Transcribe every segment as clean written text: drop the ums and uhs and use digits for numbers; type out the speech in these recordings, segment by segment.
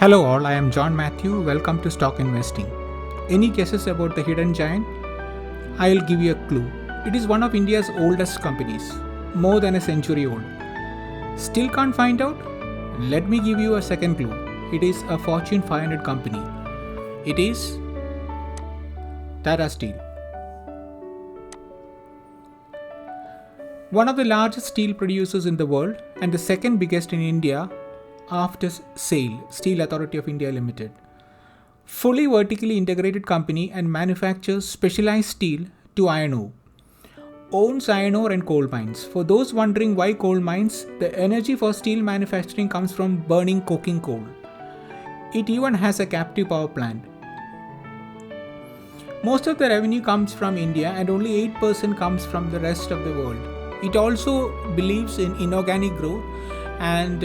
Hello all, I am John Matthew. Welcome to Stock Investing. Any guesses about the hidden giant? I'll give you a clue. It is one of India's oldest companies, more than a century old. Still can't find out? Let me give you a second clue. It is a Fortune 500 company. It is TATASTEEL. One of the largest steel producers in the world and the second biggest in India after SAIL, Steel Authority of India Limited. Fully vertically integrated company and manufactures specialized steel to iron ore. Owns iron ore and coal mines. For those wondering why coal mines, the energy for steel manufacturing comes from burning coking coal. It even has a captive power plant. Most of the revenue comes from India and only 8% comes from the rest of the world. It also believes in inorganic growth and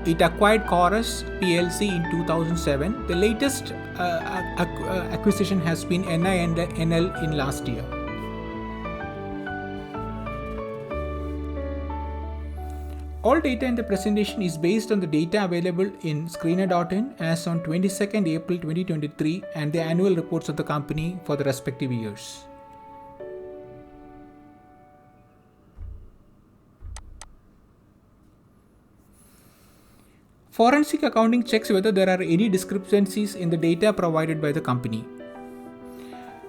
it acquired Chorus PLC in 2007. The latest acquisition has been NINL in last year. All data in the presentation is based on the data available in Screener.in as on 22nd April 2023 and the annual reports of the company for the respective years. Forensic accounting checks whether there are any discrepancies in the data provided by the company.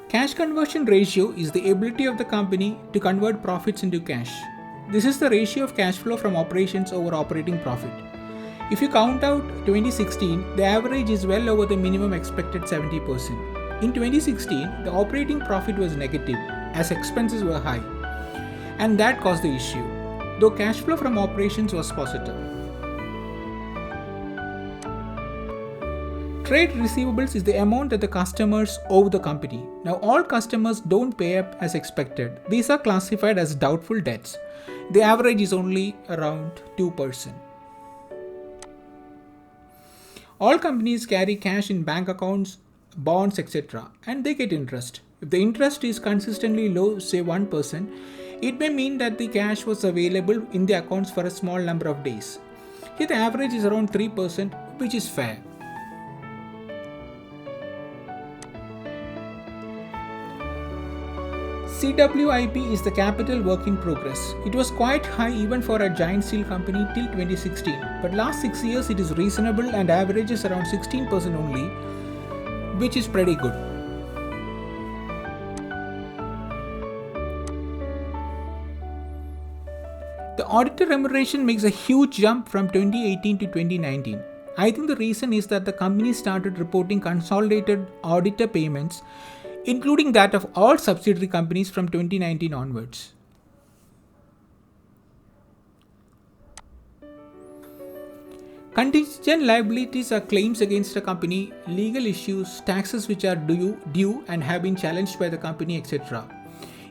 Cash conversion ratio is the ability of the company to convert profits into cash. This is the ratio of cash flow from operations over operating profit. If you count out 2016, the average is well over the minimum expected 70%. In 2016, the operating profit was negative as expenses were high, and that caused the issue, though cash flow from operations was positive. Trade receivables is the amount that the customers owe the company. Now, all customers don't pay up as expected. These are classified as doubtful debts. The average is only around 2%. All companies carry cash in bank accounts, bonds, etc., and they get interest. If the interest is consistently low, say 1%, it may mean that the cash was available in the accounts for a small number of days. Here the average is around 3%, which is fair. CWIP is the capital work in progress. It was quite high even for a giant steel company till 2016, but last 6 years it is reasonable and averages around 16% only, which is pretty good. The auditor remuneration makes a huge jump from 2018 to 2019. I think the reason is that the company started reporting consolidated auditor payments, including that of all subsidiary companies from 2019 onwards. Contingent liabilities are claims against a company, legal issues, taxes which are due and have been challenged by the company, etc.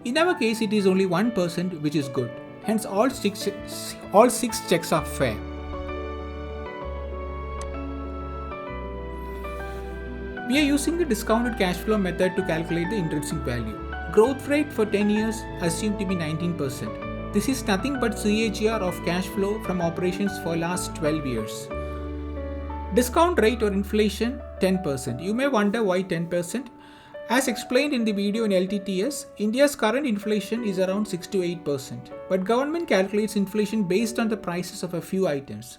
In our case, it is only 1%, which is good. Hence, all six checks are fair. We are using the discounted cash flow method to calculate the intrinsic value. Growth rate for 10 years assumed to be 19%. This is nothing but CAGR of cash flow from operations for last 12 years. Discount rate or inflation 10%. You may wonder why 10%. As explained in the video in LTTS, India's current inflation is around 6 to 8%. But government calculates inflation based on the prices of a few items.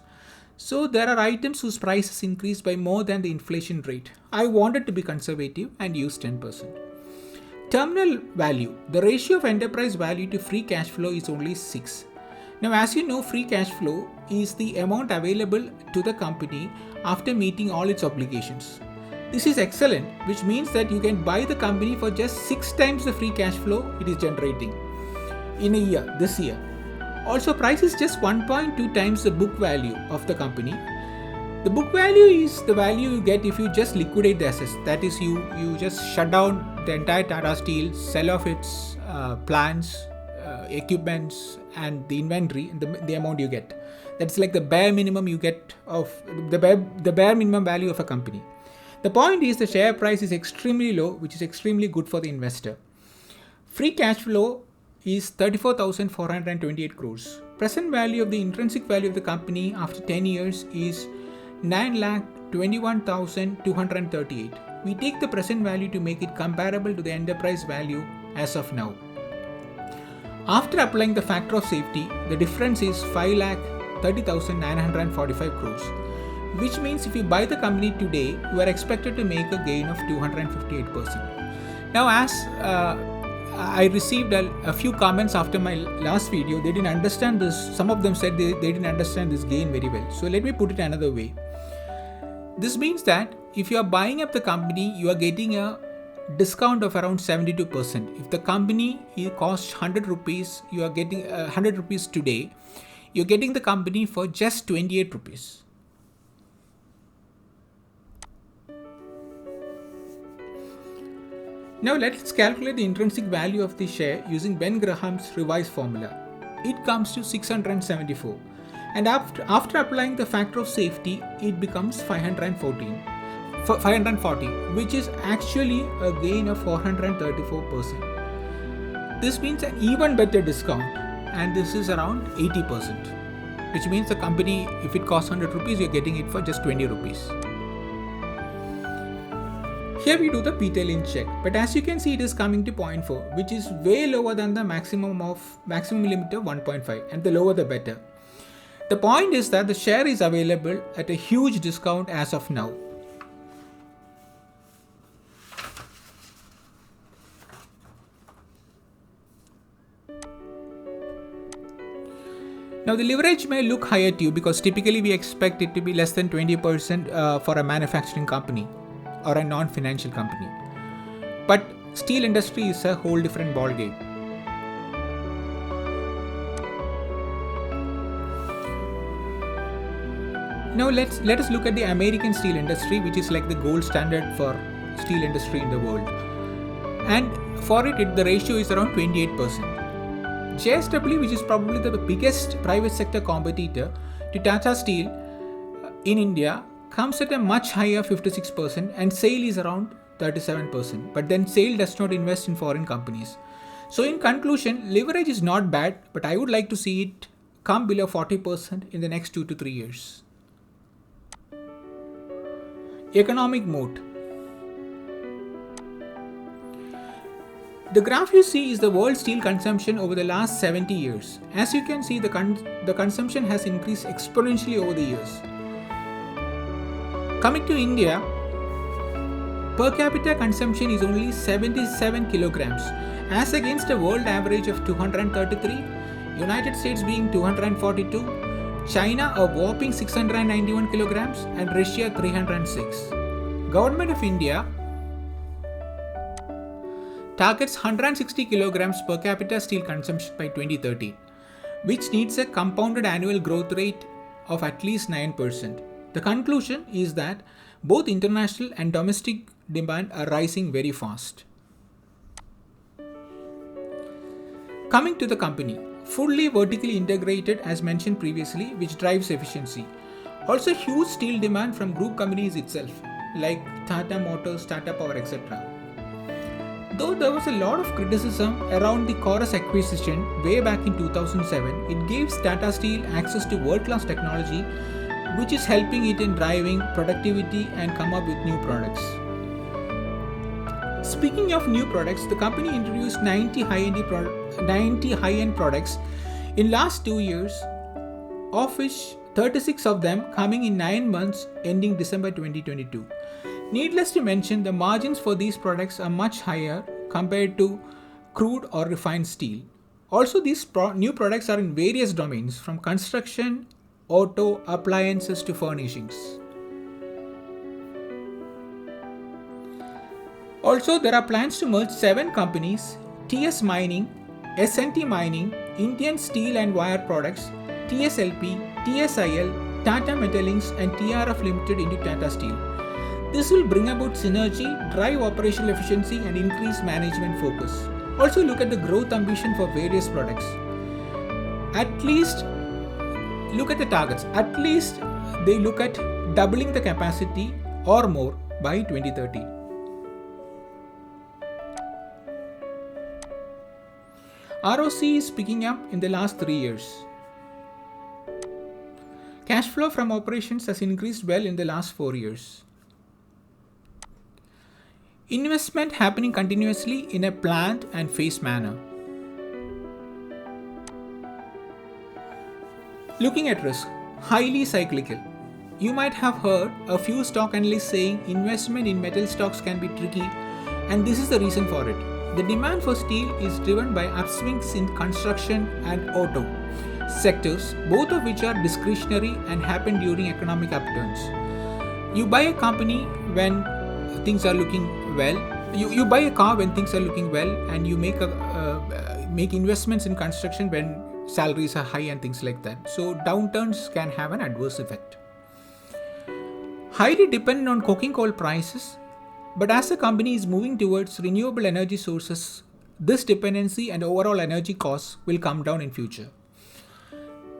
So there are items whose prices increase by more than the inflation rate. I wanted to be conservative and use 10%. Terminal value. The ratio of enterprise value to free cash flow is only 6. Now, as you know, free cash flow is the amount available to the company after meeting all its obligations. This is excellent, which means that you can buy the company for just 6 times the free cash flow it is generating in a year, this year. Also, price is just 1.2 times the book value of the company. The book value is the value you get if you just liquidate the assets. That is, you just shut down the entire Tata Steel, sell off its plants, equipments, and the inventory, and the amount you get. That's like the bare minimum you get of the bare minimum value of a company. The point is the share price is extremely low, which is extremely good for the investor. Free cash flow is 34,428 crores. Present value of the intrinsic value of the company after 10 years is 21,238. We take the present value to make it comparable to the enterprise value as of now. After applying the factor of safety, the difference is 5,30,945 crores, which means if you buy the company today, you are expected to make a gain of 258%. Now, as I received a few comments after my last video, they didn't understand this. Some of them said they didn't understand this gain very well. So let me put it another way. This means that if you are buying up the company, you are getting a discount of around 72%. If the company costs 100 rupees, you are getting 100 rupees today, you're getting the company for just 28 rupees. Now let's calculate the intrinsic value of the share using Ben Graham's revised formula. It comes to 674, and after applying the factor of safety, it becomes 540, which is actually a gain of 434%. This means an even better discount, and this is around 80%, which means the company, if it costs 100 rupees, you're getting it for just 20 rupees. Here we do the Peter Lynch check, but as you can see, it is coming to 0.4, which is way lower than the maximum limit of 1.5, and the lower the better. The point is that the share is available at a huge discount as of now. Now the leverage may look higher to you because typically we expect it to be less than 20% for a manufacturing company or a non-financial company. But steel industry is a whole different ball game. Now let us look at the American steel industry, which is like the gold standard for steel industry in the world. And for it the ratio is around 28%. JSW, which is probably the biggest private sector competitor to Tata Steel in India, comes at a much higher 56%, and SAIL is around 37%. But then SAIL does not invest in foreign companies. So in conclusion, leverage is not bad, but I would like to see it come below 40% in the next 2 to 3 years. Economic moat. The graph you see is the world steel consumption over the last 70 years. As you can see, the consumption has increased exponentially over the years. Coming to India, per capita consumption is only 77 kilograms, as against a world average of 233, United States being 242, China a whopping 691 kilograms, and Russia 306. Government of India targets 160 kilograms per capita steel consumption by 2030, which needs a compounded annual growth rate of at least 9%. The conclusion is that both international and domestic demand are rising very fast. Coming to the company, fully vertically integrated as mentioned previously, which drives efficiency. Also huge steel demand from group companies itself, like Tata Motors, Tata Power, etc. Though there was a lot of criticism around the Chorus acquisition way back in 2007, it gives Tata Steel access to world-class technology, which is helping it in driving productivity and come up with new products. Speaking of new products, the company introduced 90 high-end products in last 2 years, of which 36 of them coming in 9 months ending December 2022. Needless to mention, the margins for these products are much higher compared to crude or refined steel. Also, these new products are in various domains, from construction, auto, appliances to furnishings. Also, there are plans to merge 7 companies: TS Mining, S&T Mining, Indian Steel and Wire Products, TSLP, TSIL, Tata Metallings and TRF Limited into Tata Steel. This will bring about synergy, drive operational efficiency and increase management focus. Also look at the growth ambition for various products. At least look at the targets. At least they look at doubling the capacity or more by 2030. ROC is picking up in the last 3 years. Cash flow from operations has increased well in the last 4 years. Investment happening continuously in a planned and phased manner. Looking at risk, highly cyclical. You might have heard a few stock analysts saying investment in metal stocks can be tricky, and this is the reason for it. The demand for steel is driven by upswings in construction and auto sectors, both of which are discretionary and happen during economic upturns. You buy a company when things are looking well. You buy a car when things are looking well, and you make investments in construction when salaries are high and things like that. So downturns can have an adverse effect. Highly dependent on coking coal prices, but as the company is moving towards renewable energy sources, this dependency and overall energy costs will come down in future.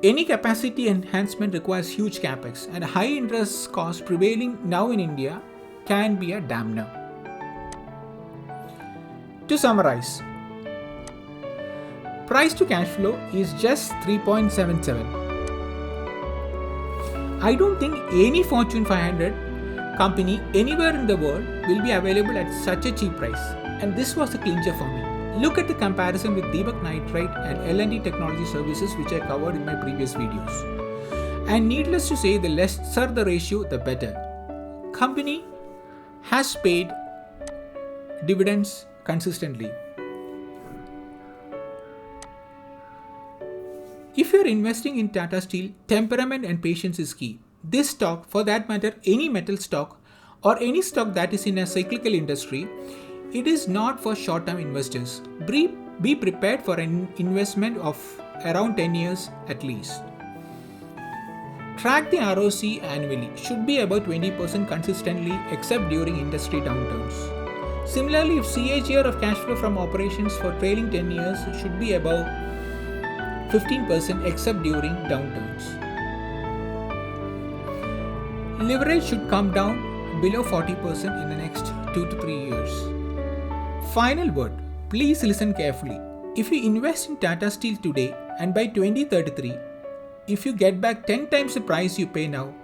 Any capacity enhancement requires huge capex, and high interest costs prevailing now in India can be a dampener. To summarize, price to cash flow is just 3.77. I don't think any Fortune 500 company anywhere in the world will be available at such a cheap price, and this was a clincher for me. Look at the comparison with Deepak Nitrite and L&T Technology Services, which I covered in my previous videos. And needless to say, the lesser the ratio, the better. Company has paid dividends consistently. If you're investing in Tata Steel, temperament and patience is key. This stock, for that matter, any metal stock or any stock that is in a cyclical industry, it is not for short-term investors. Be prepared for an investment of around 10 years at least. Track the ROC annually, should be about 20% consistently except during industry downturns. Similarly, if CAGR of cash flow from operations for trailing 10 years should be above 15% except during downturns. Leverage should come down below 40% in the next 2 to 3 years. Final word, please listen carefully. If you invest in Tata Steel today and by 2033, if you get back 10 times the price you pay now,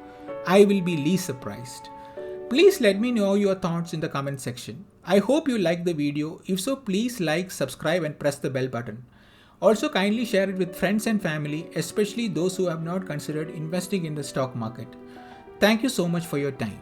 I will be least surprised. Please let me know your thoughts in the comment section. I hope you liked the video. If so, please like, subscribe and press the bell button. Also, kindly share it with friends and family, especially those who have not considered investing in the stock market. Thank you so much for your time.